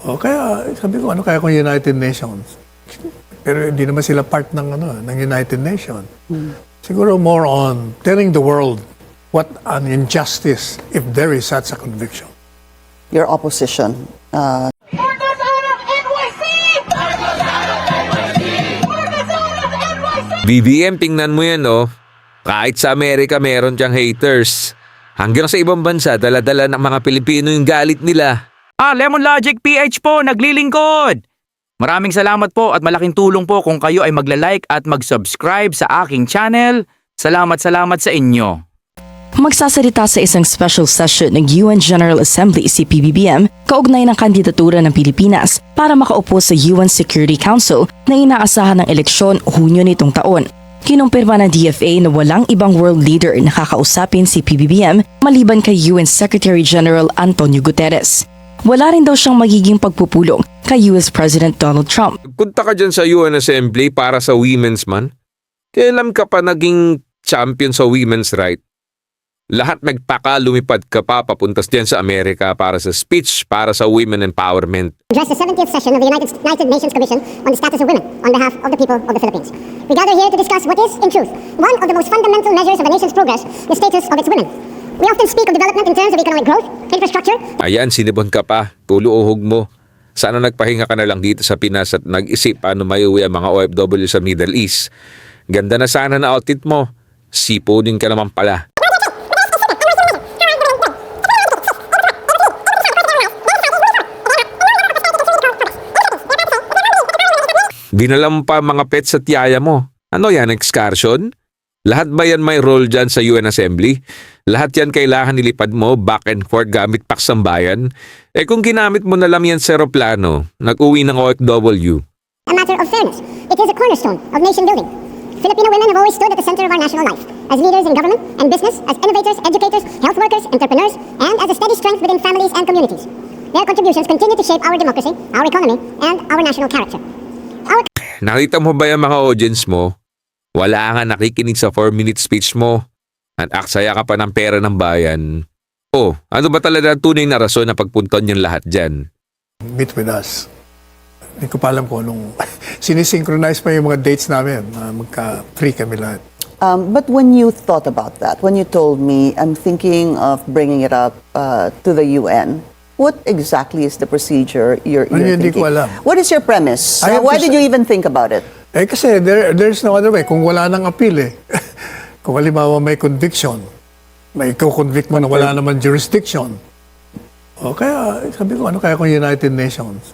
O kaya, sabi ko, ano kaya kung United Nations? Pero hindi naman sila part ng United Nations. Siguro more on telling the world what an injustice if there is such a conviction. Your opposition. Workers out of NYC! Workers out of NYC! Workers out of NYC! BBM, tingnan mo yan, oh. Kahit sa Amerika meron diyang haters. Hanggang sa ibang bansa, dala-dala ng mga Pilipino yung galit nila. Lemon Logic PH po, naglilingkod! Maraming salamat po at malaking tulong po kung kayo ay magla-like at mag-subscribe sa aking channel. Salamat sa inyo. Magsasalita sa isang special session ng UN General Assembly si PBBM kaugnay ng kandidatura ng Pilipinas para makaupo sa UN Security Council na inaasahan ng eleksyon Hunyo nitong taon. Kinumpirma ng DFA na walang ibang world leader na kakausapin si PBBM maliban kay UN Secretary General Antonio Guterres. Wala rin daw siyang magiging pagpupulong kay US President Donald Trump. Punta ka dyan sa UN Assembly para sa Women's Month. Kailan ka pa naging champion sa women's right? Lahat nagpaka, lumipad ka pa papuntas diyan sa Amerika para sa speech para sa women empowerment. Address the 70th session of the United Nations Commission on the Status of Women on behalf of the people of the Philippines. We gather here to discuss what is, in truth, one of the most fundamental measures of a nation's progress, the status of its women. We often speak of development in terms of economic growth, infrastructure. Ayan, sinibon ka pa. Tuluuhog mo. Sana nagpahinga ka na lang dito sa Pinas at nag-isip paano maiuwi ang mga OFW sa Middle East. Ganda na sana na outfit mo. Sipo din ka naman pala. Dinala mo pa mga pets sa tiyaya mo. Ano yan, excursion? Lahat ba yan may role dyan sa UN Assembly? Lahat yan kailangan nilipad mo back and forth gamit paksang bayan? Eh kung ginamit mo na lang yan sa aeroplano, nag-uwi ng OFW. A matter of fairness. It is a cornerstone of nation building. Filipino women have always stood at the center of our national life, as leaders in government and business, as innovators, educators, health workers, entrepreneurs, and as a steady strength within families and communities. Their contributions continue to shape our democracy, our economy, and our national character. Nakita mo ba yung mga audience mo? Wala nga nakikinig sa 4-minute speech mo. At aksaya ka pa ng pera ng bayan. Oh, ano ba talaga ang tunay na rason na pagpunton yung lahat dyan? Meet with us. Hindi ko pa alam kung anong sinisynchronize pa yung mga dates namin. Magka-free kami lahat. But when you thought about that, when you told me, I'm thinking of bringing it up to the UN, what exactly is the procedure you're thinking? Hindi ko alam. What is your premise? I have Why to did you even think about it? Eh kasi there's no other way. Kung wala nang appeal eh. Kung halimbawa may conviction, may convict mo na wala naman jurisdiction. O kaya sabi ko, ano kaya kung United Nations?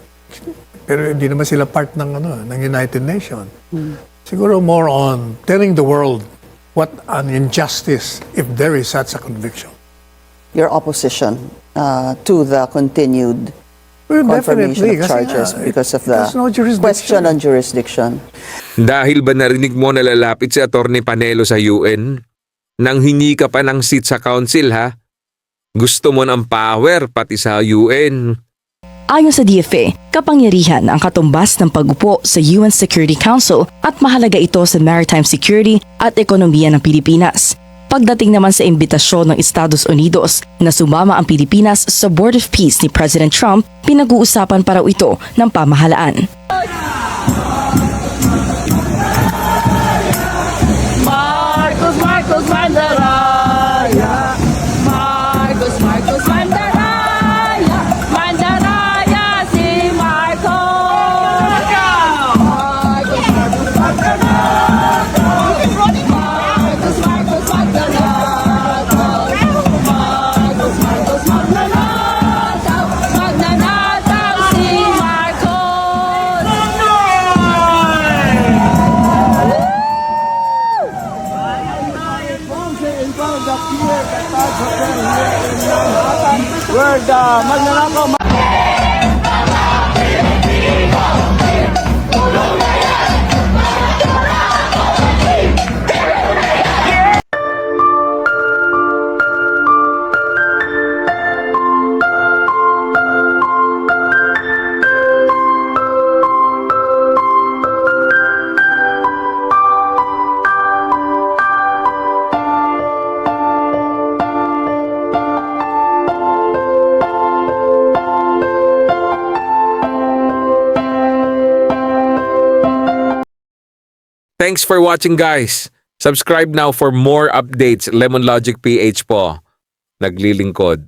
Pero hindi naman sila part ng United Nations. Siguro more on telling the world what an injustice if there is such a conviction. Your opposition to the continued Well, confirmation definitely, of charges because of the there's no jurisdiction. question on jurisdiction. Dahil ba narinig mo na lalapit si Atty. Panelo sa UN? Nang hingi ka pa ng seat sa council, ha? Gusto mo ng power pati sa UN. Ayon sa DFA, kapangyarihan ang katumbas ng pag-upo sa UN Security Council at mahalaga ito sa maritime security at ekonomiya ng Pilipinas. Pagdating naman sa imbitasyon ng Estados Unidos na sumama ang Pilipinas sa Board of Peace ni President Trump, pinag-uusapan pa raw ito ng pamahalaan. Marcos Mandaraya! Marcos Mandaraya! Mandaraya si Marcos! Marcos magnanakaw si Marcos! Where the magnanakaw Thanks for watching, guys. Subscribe now for more updates. Lemon Logic PH po. Naglilingkod.